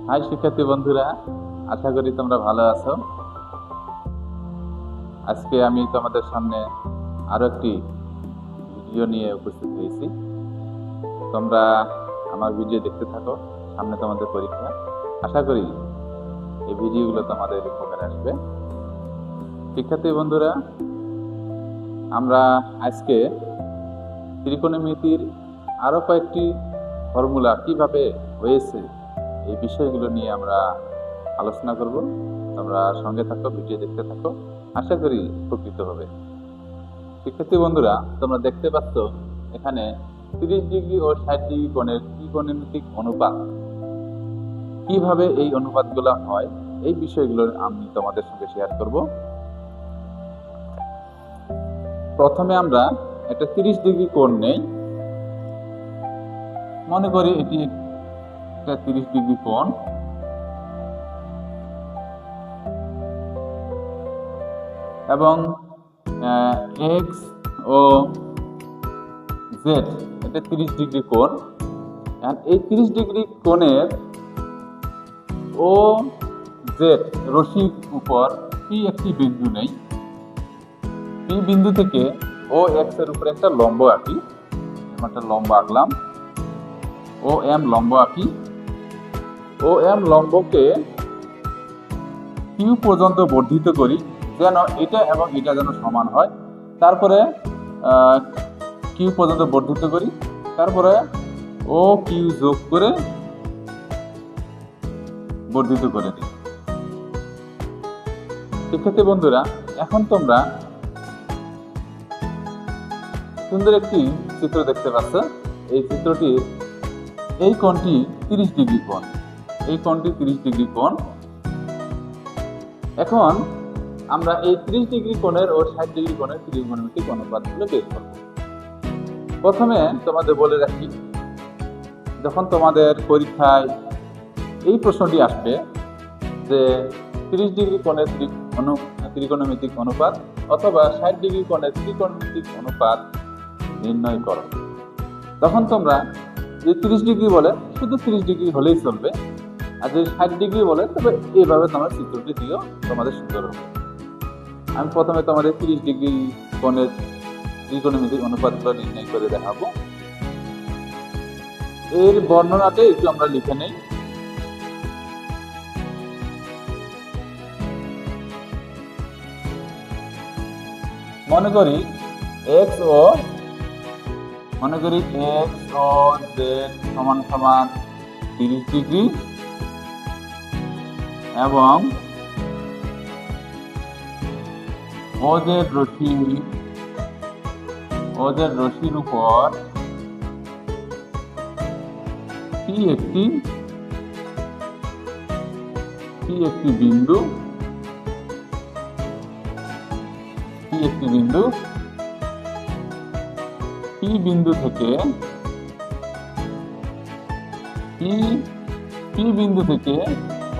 High শিক্ষার্থী বন্ধুরা, আশা করি তোমরা ভালো আছো। আজকে আমি তোমাদের সামনে আরো একটি ভিডিও নিয়ে উপস্থিত হয়েছি। তোমরা আমার ভিডিও দেখতে থাকো, সামনে তোমাদের পরীক্ষা। আশা করি এই ভিডিওগুলো তোমাদের উপকারে আসবে। শিক্ষার্থী বন্ধুরা, আমরা আজকে ত্রিকোণমিতির আরো কয়েকটি ফর্মুলা কিভাবে হয়েছে এই বিষয়গুলো নিয়ে আমরা আলোচনা করব। তোমরা সঙ্গে থাকো, ভিডিও দেখতে থাকো, আশা করি উপকৃত হবে। শিক্ষার্থী বন্ধুরা, তোমরা দেখতে পাচ্ছ এখানে 30 ডিগ্রি ও 60 ডিগ্রি কোণের ত্রিকোণমিতিক অনুপাত। কিভাবে এই অনুপাতগুলো হয় এই বিষয়গুলো আমি তোমাদের সঙ্গে শেয়ার করব। প্রথমে আমরা একটা 30 ডিগ্রি কোণ নেই। মনে করি এটি 30 ডিগ্রি কোণ, এবং এক্স ও জেড এটা 30 ডিগ্রি কোণ। এই 30 ডিগ্রি কোণের ও জেড রশ্মির উপর পি একটি বিন্দু নেই। পি বিন্দু থেকে ও এক্স এর উপরে একটা লম্ব আঁকি। একটা লম্ব আঁকলাম, ও এম লম্ব আঁকি। ও এম লম্বকে কিউ পর্যন্ত বর্ধিত করি, যেন এটা এবং এটা যেন সমান হয়। তারপরে কিউ পর্যন্ত বর্ধিত করি, তারপরে ও কিউ যোগ করে বর্ধিত করে দিই। শিক্ষার্থী বন্ধুরা, এখন তোমরা সুন্দর একটি চিত্র দেখতে পাচ্ছ। এই চিত্রটির এই কোণটি 30 ডিগ্রি কোণ, এই কোণটি 30 ডিগ্রি কোণ। এখন আমরা এই 30 ডিগ্রি কোণের ও 60 ডিগ্রি কোণের ত্রিকোণমিতিক অনুপাতগুলো বের করব। প্রথমে তোমাদের বলে রাখি, যখন তোমাদের পরীক্ষায় এই প্রশ্নটি আসবে যে 30 ডিগ্রি কোণের ত্রিকোণমিতিক অনুপাত অথবা 60 ডিগ্রি কোণের ত্রিকোণমিতিক অনুপাত নির্ণয় করো, তখন তোমরা যে 30 ডিগ্রি বলে শুধু 30 ডিগ্রি হলেই চলবে, আর যদি 60 ডিগ্রি বলে তবে এইভাবে তোমরা চিত্রটি দিও, তোমাদের সুন্দর হবে। আমি প্রথমে তোমাদের 30 ডিগ্রি কোণের ত্রিকোণমিতিক অনুপাতগুলো নির্ণয় করে দেখাবো। এর বর্ণনাটা একটু আমরা লিখে নেই। মনে করি এক্স ও জেড সমান সমান 30 ডিগ্রি এবং ও জেড রশ্মির উপর পি একটি বিন্দু, পি বিন্দু থেকে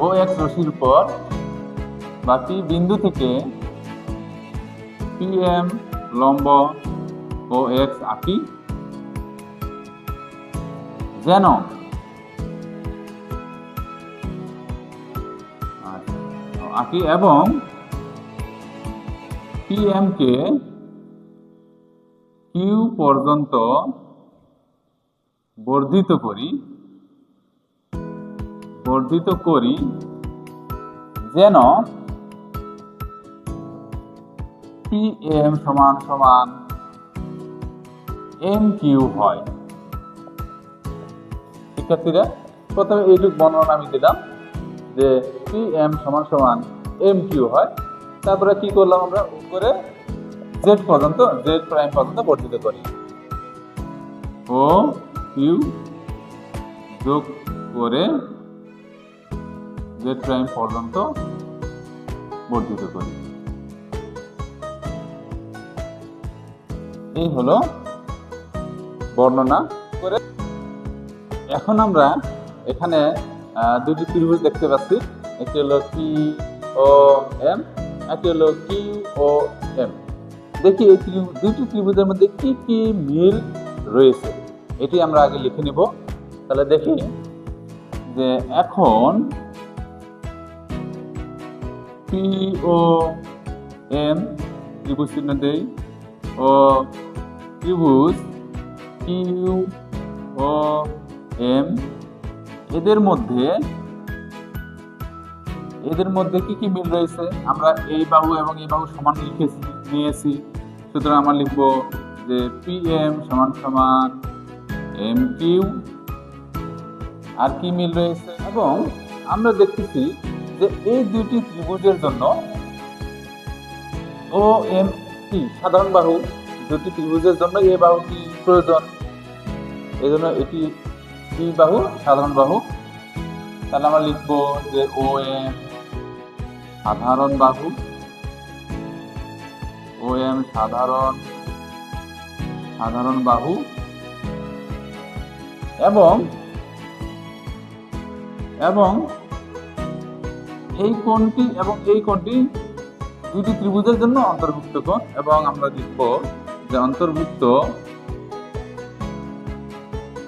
ও এক্স রশ্মির উপর বা পি বিন্দু থেকে পি এম লম্ব ও এক্স আঁকি, যেন এবং পি এম কে কিউ পর্যন্ত বর্ধিত করি, যেন পি এম সমান সমান এম কিউ হয়। শিক্ষার্থীরা, প্রথমে এইটুক বর্ণনা আমি দিলাম যে পি এম সমান সমান এম কিউ হয়। তারপরে কি করলাম, আমরা উপরে জেড প্রাইম পর্যন্ত বর্ধিত করি, ও কিউ যোগ করে জেড প্রাইম পর্যন্ত বর্ধিত করি। এই হলো বর্ণনা করে। এখন আমরা এখানে দুটি ত্রিভুজ দেখতে পাচ্ছি, একটি হলো পি ও এম, একটি হলো কিউ ও এম। দেখি এই দুটি ত্রিভুজের মধ্যে কি কি মিল রয়েছে এটি আমরা আগে লিখে নিব। তাহলে দেখি যে এখন পি ও এম ত্রিভুজ চিহ্ন দেই ও ত্রিভুজ কিউ ও এম এদের মধ্যে কি কি মিল রয়েছে? আমরা এই বাহু এবং এই বাহু সমান নিয়েছি, সুতরাং আমরা লিখব যে পি এম সমান সমান এম কিউ। আর কি মিল রয়েছে? এবং আমরা দেখতেছি যে এই দুইটি ত্রিভুজের জন্য ও এম কি সাধারণ বাহু, দুটি ত্রিভুজের জন্য এই বাহুটি প্রয়োজন, এই জন্য এটি কি বাহু? সাধারণ বাহু। তাহলে আমরা লিখব যে ও এম সাধারণ বাহু, ও এম সাধারণ বাহু এবং এই কোণটি এবং এই কোণটি দুটি ত্রিভুজের জন্য অন্তর্ভুক্ত কোণ, এবং আমরা লিখব যে অন্তর্ভুক্ত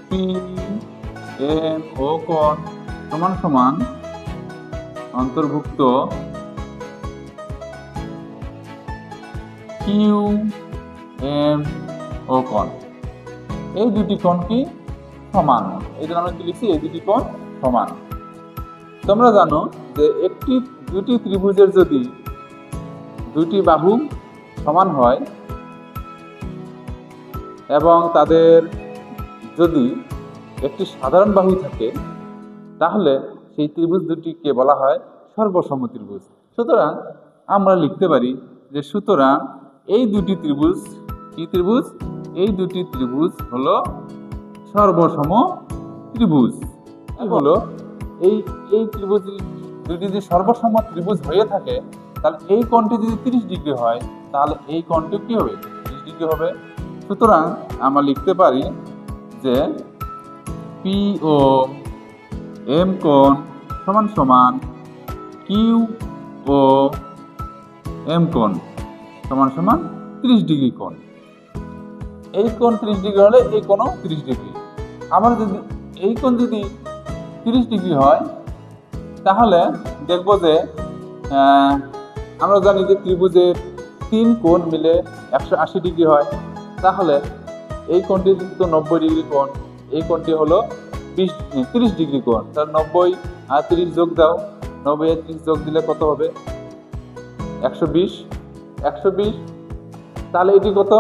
পি এম ও কোণ সমান সমান অন্তর্ভুক্ত কিউ এম ও কোণ। এই দুটি কোণ কি সমান, এই জন্য আমরা কি লিখছি এই দুটি কোণ সমান। তোমরা জানো যে দুটি ত্রিভুজের যদি দুটি বাহু সমান হয় এবং তাদের যদি একটি সাধারণ বাহু থাকে, তাহলে সেই ত্রিভুজ দুটিকে বলা হয় সর্বসম ত্রিভুজ। সুতরাং আমরা লিখতে পারি যে সুতরাং এই দুটি ত্রিভুজ কি ত্রিভুজ? এই দুটি ত্রিভুজ হলো সর্বসম ত্রিভুজ। হলো এই ত্রিভুজ দুটি যদি সর্বসম ত্রিভুজ হয়ে থাকে, তাহলে এই কোণটি যদি 30 ডিগ্রি হয়, তাহলে এই কোণটি কি হবে? 30 ডিগ্রি হবে। সুতরাং আমরা লিখতে পারি যে পি ও এম কোণ সমান সমান কিউ ও এম কোণ সমান সমান 30 ডিগ্রি কোণ। এই কোণ 30 ডিগ্রি হলে এই কোণও 30 ডিগ্রি। আবার যদি এই কোণ যদি 30 ডিগ্রি হয়, তাহলে দেখব যে আমরা জানি যে ত্রিভুজের 3 কোণ মিলে 180 ডিগ্রি হয়। তাহলে এই কোণটি তো 90 ডিগ্রি কোণ, এই কোণটি হলো 30 ডিগ্রি কোণ। তাহলে 90 আর 30 যোগ দাও, 90 আর 30 যোগ দিলে কত হবে? 120। তাহলে এটি কত?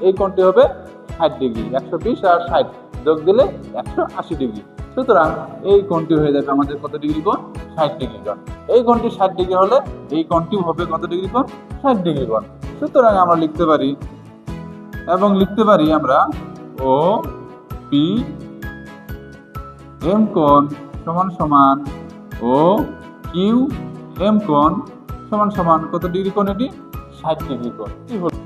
এই কোণটি হবে 60 ডিগ্রি। 120 আর 60 যোগ দিলে 180 ডিগ্রি। সুতরাং এই কোণটি হয়ে যাবে আমাদের কত ডিগ্রি কোণ? 60 ডিগ্রি কোণ। এই কোণটি 60 ডিগ্রি হলে এই কোণটি হবে কত ডিগ্রি কোণ? 60 ডিগ্রি কোণ। সুতরাং আমরা লিখতে পারি আমরা ও পি এম কোণ সমান সমান ও কিউ এম কোণ সমান সমান কত ডিগ্রি কোণ? এটি 60 ডিগ্রি কোণ। কি হলো?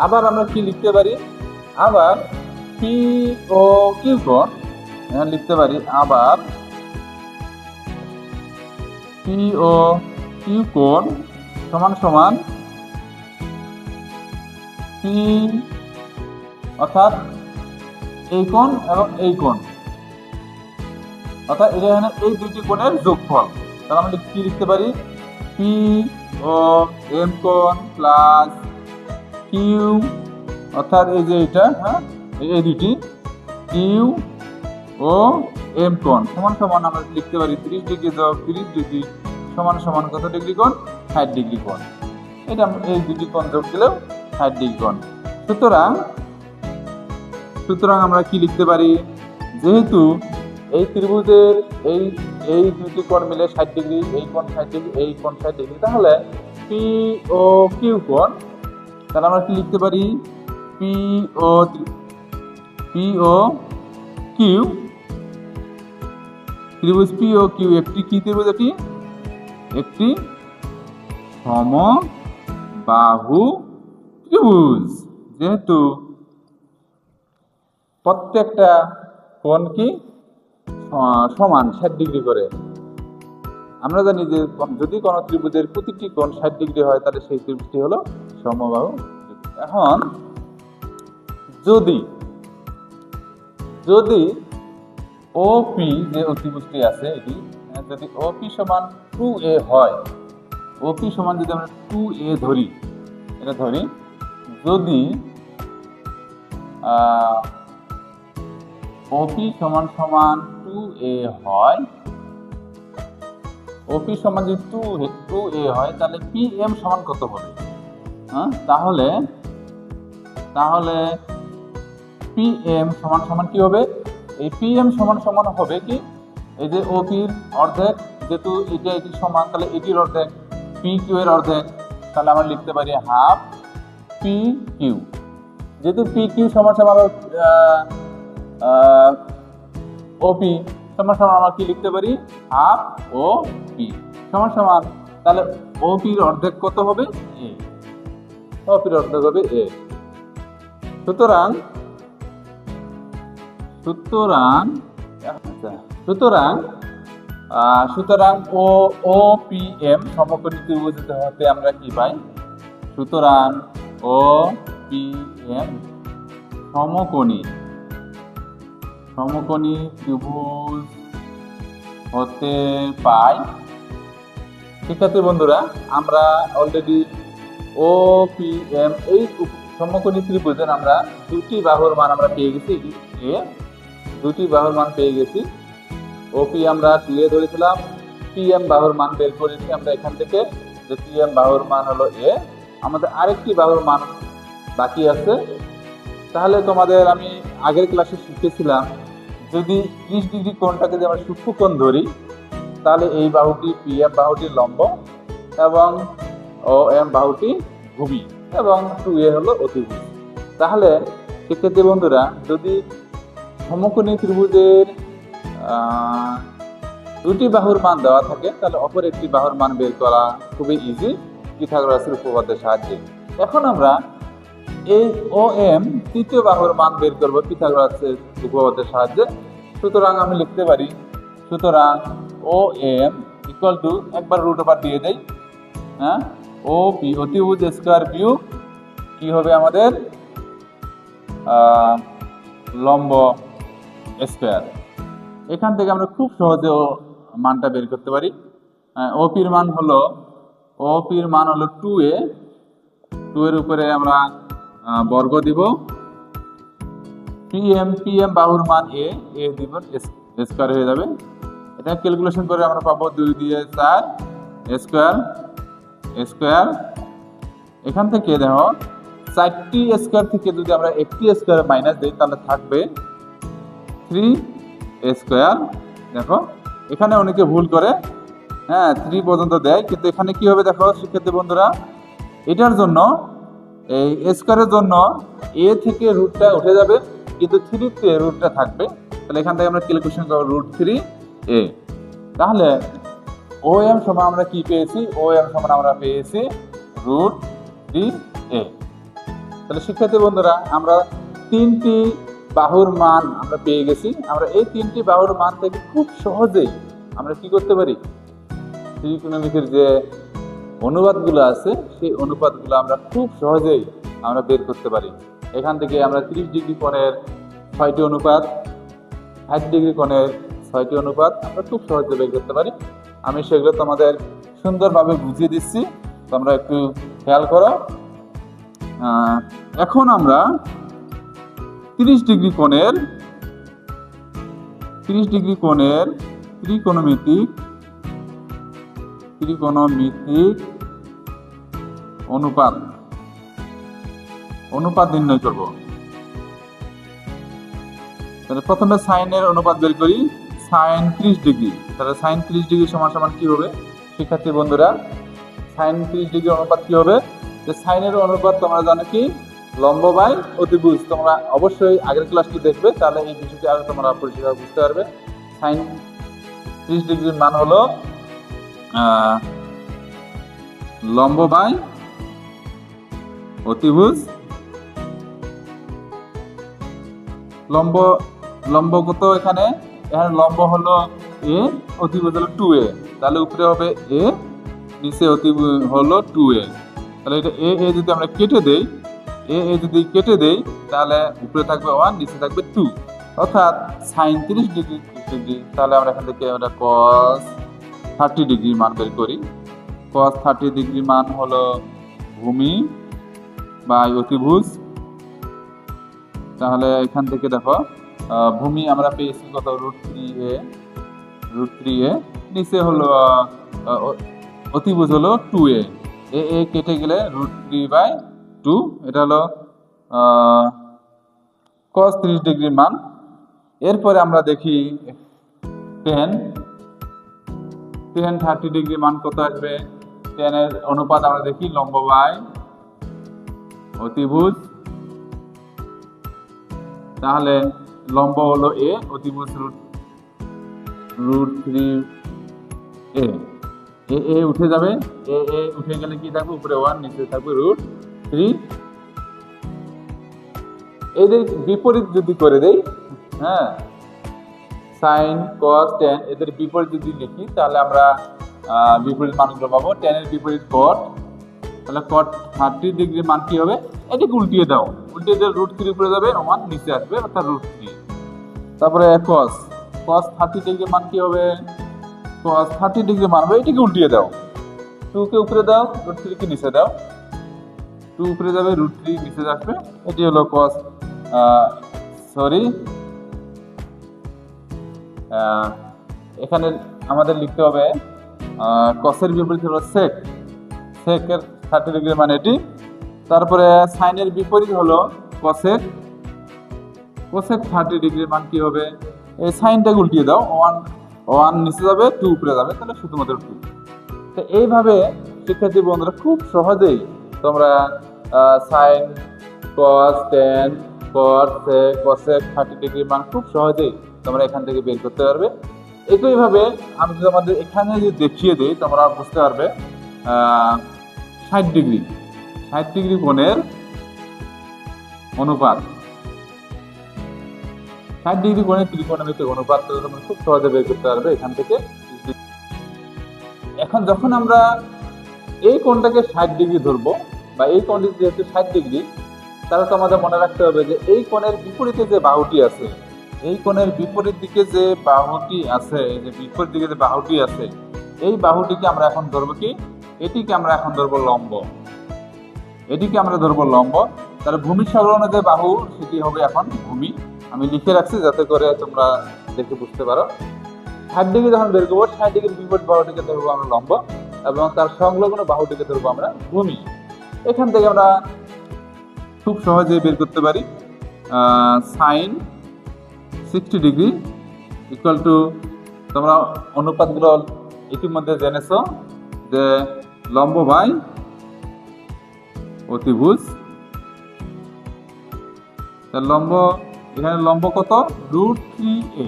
আবার আমরা কি লিখতে পারি? আবার পি ও কিউ কোণ লিখতে পারি আবার পি ও কিউ কোণ সমান সমান পি অর্থাৎ এই কোণ এবং এই কোণ, অর্থাৎ এখানে এই দুটি কোণের যোগফল। তাহলে আমরা কি লিখতে পারি? পি ও এম কোণ প্লাস কিউ, অর্থাৎ এই যে এটা এই দুটি কিউ ও এম কোণ সমান সমান আমরা লিখতে পারি 30 ডিগ্রি যোগ 30 ডিগ্রি সমান সমান কত ডিগ্রি কোণ? 60 ডিগ্রি কোণ। এটা এই দুটি কোণ যোগ দিলেও 60 ডিগ্রি কোণ। সুতরাং আমরা কি লিখতে পারি? যেহেতু এই ত্রিভুজের এই দুটি কোণ মিলে 60 ডিগ্রি, এই কোণ 60 ডিগ্রি, এই কোণ 60 ডিগ্রি, তাহলে পি ও কিউ কোণ, তাহলে আমরা কি লিখতে পারি? পি ও কিউ ত্রিভুজ পি ও কিউ একটি কি ত্রিভুজ? একটি সমবাহু ত্রিভুজ। যেহেতু প্রত্যেকটা কোণ কি সমান 60 ডিগ্রি করে, আমরা জানি যে যদি কোন ত্রিভুজের প্রতিটি কোণ 60 ডিগ্রি হয়, তাহলে সেই ত্রিভুজটি হলো সমবাহু। এখন যদি ওপি যে অতিভুজটি আছে এটি যদি ওপি সমান 2a হয়, ওপি সমান যদি আমরা 2a ধরি, এটা ধরি, যদি ওপি সমান 2a হয়, ওপি সমান যদি 2a হয়, তাহলে পিএম সমান কত হবে? তাহলে পিএম সমান কি হবে? এই পিএম সমান হবে কি, এই যে ওপির অর্ধেক, যেহেতু এটা এটি সমান, তাহলে এটির অর্ধেক, পি কিউ এর অর্ধেক, তাহলে আমরা লিখতে পারি হাফ পি কিউ। যেহেতু পি কিউ সমান ওপি সমান আমরা কি লিখতে পারি? হাফ ও পি সমান, তাহলে ওপির অর্ধেক কত হবে? এ। ওপির অর্ধেক হবে এ। সুতরাং ও পি এম সমকোণী ত্রিভুজ হতে আমরা কি পাই? সুতরাং ও পি এম সমকোণী ত্রিভুজ হতে পাই। শিক্ষার্থী বন্ধুরা, আমরা অলরেডি ও পি এম এই সমকোণী ত্রিভুজের আমরা দুটি বাহুর মান আমরা পেয়ে গেছি, দুটি বাহুর মান পেয়ে গেছি। ওপি আমরা 2a ধরেছিলাম, পিএম বাহুর মান বের করেছি আমরা এখান থেকে, যে পিএম বাহুর মান হলো এ। আমাদের আরেকটি বাহুর মান বাকি আছে। তাহলে তোমাদের আমি আগের ক্লাসে শিখেছিলাম, যদি 30 ডিগ্রি কোণটাকে যদি আমরা সূক্ষ্মকোণ ধরি, তাহলে এই বাহুটি পিএম বাহুটি লম্ব এবং ও এম বাহুটি ভূমি এবং 2a হলো অতিভুজ। তাহলে শিক্ষার্থী বন্ধুরা, যদি সমকোণী ত্রিভুজের দুটি বাহুর মান দেওয়া থাকে, তাহলে অপর একটি বাহুর মান বের করা খুবই ইজি পিথাগোরাসের উপপাদ্যের সাহায্যে। এখন আমরা এই ও এম তৃতীয় বাহুর মান বের করব পিথাগোরাসের উপপাদ্যের সাহায্যে। সুতরাং আমি লিখতে পারি, সুতরাং ও এম ইকুয়াল টু, একবার রুট ওভার দিয়ে দেই, ও পি অতিভুজ স্কয়ার বিয়োগ কি হবে আমাদের লম্ব স্কয়ার। এখান থেকে আমরা খুব সহজে মানটা বের করতে পারি। ওপির মান হলো 2a, 2 এর উপরে আমরা বর্গ দিব, পিএম বাহুর মান এ দিব, স্কয়ার হয়ে যাবে। এটা ক্যালকুলেশন করে আমরা পাবো 2 দিয়ে 4 স্কয়ার। এখান থেকে দেখো 4টি স্কয়ার থেকে যদি আমরা একটি স্কয়ার মাইনাস দিই, তাহলে থাকবে 3 স্কয়ার। দেখো এখানে অনেকে ভুল করে 3 পর্যন্ত দেয়, কিন্তু এখানে কি হবে দেখো শিক্ষার্থী বন্ধুরা, এটার জন্য এই স্কয়ারের জন্য এ থেকে রুটটা উঠে যাবে, কিন্তু 3 তে রুটটা থাকবে। তাহলে এখান থেকে আমরা ক্যালকুলেশন করব √3a। তাহলে ও এম সমান আমরা কি পেয়েছি? ও এম সমান আমরা পেয়েছি √3a। তাহলে শিক্ষার্থী বন্ধুরা, আমরা 3টি বাহুর মান আমরা পেয়ে গেছি। আমরা এই 3টি বাহুর মান থেকে খুব সহজেই আমরা কি করতে পারি? ত্রিকোণমিতির যে অনুপাতগুলো আছে, সেই অনুপাতগুলো আমরা খুব সহজেই আমরা বের করতে পারি। এখান থেকে আমরা 30 ডিগ্রি কোণের 6টি অনুপাত, 60 ডিগ্রি কোণের 6টি অনুপাত আমরা খুব সহজে বের করতে পারি। আমি সেগুলো তোমাদের সুন্দরভাবে বুঝিয়ে দিচ্ছি, তোমরা একটু খেয়াল করো। এখন আমরা 30 ডিগ্রি কোণের ত্রিকোণমিতিক অনুপাত নির্ণয় করব। তাহলে প্রথমে সাইনের অনুপাত বের করি, সাইন 30 ডিগ্রি। তাহলে সাইন 30 ডিগ্রি সমান কি হবে শিক্ষার্থী বন্ধুরা? সাইন 30 ডিগ্রি অনুপাত কি হবে? যে সাইনের অনুপাত তোমরা জানো কি? লম্ব বাই অতিভুজ। তোমরা অবশ্যই আগের ক্লাসটি দেখবে, তাহলে এই বিষয়টি আগে তোমরা পরিষ্কার বুঝতে পারবে। সাইন 30 ডিগ্রির মান হলো লম্ব বাই অতিভুজ। লম্ব কত এখানে লম্ব হলো এ, অতিভুজ হলো 2a। তাহলে উপরে হবে এ, নিচে অতিভুজ হলো 2a। তাহলে এটা এ যদি আমরা কেটে দেই, তাহলে উপরে থাকবে 1, নিচে থাকবে 2, অর্থাৎ সাইন 30 ডিগ্রি, তাহলে আমরা এখান থেকে আমরা কস 30 ডিগ্রি মান বের করি। কস 30 ডিগ্রি মান হলো ভূমি বাই অতিভুজ। তাহলে এখান থেকে দেখো ভূমি আমরা পেয়েছি কত, √3a, নিচে হলো অতিভুজ হলো 2a, এ কেটে গেলে √3/2, এটা হলো cos 30 ডিগ্রির মান। এরপরে আমরা দেখি tan 30 ডিগ্রি মান কত আসবে। tan এর অনুপাত আমরা দেখি লম্ব বাই অতিভুজ। তাহলে লম্ব হলো a, অতিভুজ √3a, এ উঠে যাবে, এ উঠে গেলে কি থাকবে, উপরে 1 নিচে থাকবে √3। এদের বিপরীত যদি করে দেই, হ্যাঁ, সাইন কস ট্যান এদের বিপরীত যদি লিখি তাহলে আমরা বিপরীত মানগুলো পাবো। ট্যান এর বিপরীত কট, তাহলে কট 30 ডিগ্রির মান কি হবে, এটাকে উল্টিয়ে দাও, উল্টিয়ে দিলে √3 উপরে যাবে, 1 নিচে আসবে, অর্থাৎ √3। তারপরে কস 30 ডিগ্রির মান কি হবে, cos 30 ডিগ্রি মান হবে, এটাকে উল্টিয়ে দাও, 2 কে উপরে দাও, √3 কে নিচে দাও, 2 উপরে যাবে, √3 নিচে আসবে, এটি হলো cos এখানে আমাদের লিখতে হবে কসের বিপরীত হলো সেক, সেকের 30 ডিগ্রি মান এটি। তারপরে সাইনের বিপরীত হলো কসেক, কোসেক 30 ডিগ্রির মান কি হবে, এই সাইনটাকে উল্টিয়ে দাও, 1 নিচে যাবে, 2 উপরে যাবে, তাহলে শুধুমাত্র 2। তো এইভাবে শিক্ষার্থী বন্ধুরা খুব সহজেই তোমরা sine cos tan cot sec cosec 30 ডিগ্রির মান খুব সহজেই তোমরা এখান থেকে বের করতে পারবে। একইভাবে আমি যদি আমাদের এখানে যদি দেখিয়ে দিই তোমরা বুঝতে পারবে 60 ডিগ্রি কোণের অনুপাত, 60 ডিগ্রি কোণের ত্রিকোণমিতিক অনুপাত তোমরা খুব সহজে বের করতে পারবে এখান থেকে। এখন যখন আমরা এই কোণটাকে 60 ডিগ্রি ধরবো, বা এই কোণটি যেহেতু 60 ডিগ্রি, তাহলে তো আমাদের মনে রাখতে হবে যে এই কোণের বিপরীতে যে বাহুটি আছে, এই কোণের বিপরীত দিকে যে বাহুটি আছে, এই বাহুটিকে আমরা এখন ধরবো কি, এটিকে আমরা এখন ধরবো লম্ব, তাহলে ভূমির সংলগ্ন যে বাহু সেটি হবে এখন ভূমি। আমি লিখে রাখছি যাতে করে তোমরা দেখে বুঝতে পারো। 60 ডিগ্রি যখন বের করবো, 60 ডিগ্রির বিপরীত বাহুটিকে ধরবো আমরা লম্ব, এবং তার সংলগ্ন বাহুটিকে ধরবো আমরা ভূমি। এখান থেকে আমরা খুব সহজে বের করতে পারি সাইন 60 ডিগ্রি ইকুয়াল টু, তোমরা অনুপাতগুলো ইতিমধ্যে জেনেছো যে লম্ব বাই অতিভুজ। লম্ব, এখানে লম্ব কত, √3a,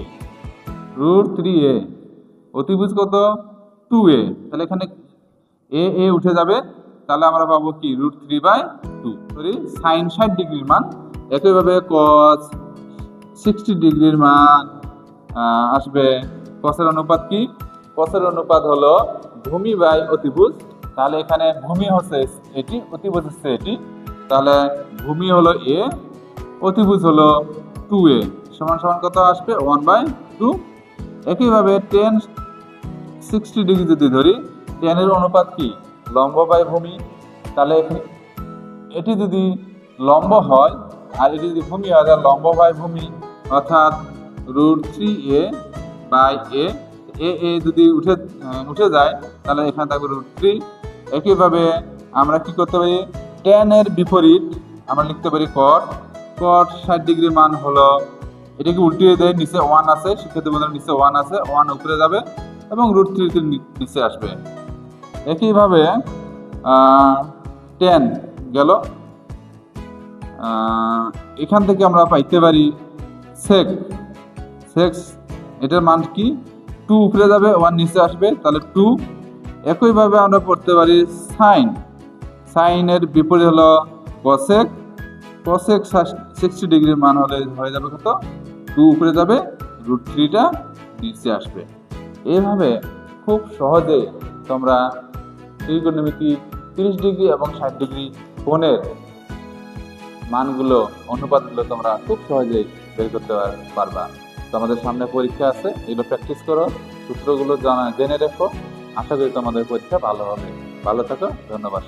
অতিভুজ কত 2a, তাহলে এখানে এ উঠে যাবে, তাহলে আমরা পাবো কি √3/2। সাইন 60 ডিগ্রির মান। একইভাবে cos 60 ডিগ্রির মান আসবে, কসের অনুপাত কি, কসের অনুপাত হলো ভূমি বাই অতিভুজ। তাহলে এখানে ভূমি হচ্ছে এটি, অতিভুজ হচ্ছে এটি, তাহলে ভূমি হলো a, অতিভুজ হলো 2a, সমান সমান কত আসবে 1/2। একইভাবে tan 60 ডিগ্রি যদি ধরি, tan এর অনুপাত কি, লম্ব বাই ভূমি, তাহলে এটি যদি লম্ব হয় আর এটি যদি ভূমি হয়, তাহলে লম্ব বাই ভূমি, অর্থাৎ √3a/a, এ যদি উঠে যায় তাহলে এখানে থাকবে √3। একইভাবে আমরা কি করতে পারি, tan এর বিপরীত আমরা লিখতে পারি cot 60 ডিগ্রি মান হলো, এটাকে উল্টিয়ে দেয়, নিচে 1 আছে, সেক্ষেত্রে বললাম নিচে 1 আছে, 1 উপরে যাবে এবং √3 নিচে আসবে। একইভাবে tan গেল, এখান থেকে আমরা পাইতে পারি sec, এটার মান কি, 2 উপরে যাবে, 1 নিচে আসবে, তাহলে 2। একইভাবে আমরা পড়তে পারি সাইনের বিপরীত হলো cosec, 60 ডিগ্রির মান হয়ে যাবে কত, 2 উপরে যাবে, √3টা নিচে আসবে। এইভাবে খুব সহজে তোমরা ত্রিকোণমিতি 30 ডিগ্রি এবং 60 ডিগ্রি কোণের মানগুলো, অনুপাতগুলো তোমরা খুব সহজেই বের করতে পারবা। তোমাদের সামনে পরীক্ষা আছে, এগুলো প্র্যাকটিস করো, সূত্রগুলো জেনে রেখো। আশা করি তোমাদের পরীক্ষা ভালো হবে। ভালো থাকো, ধন্যবাদ।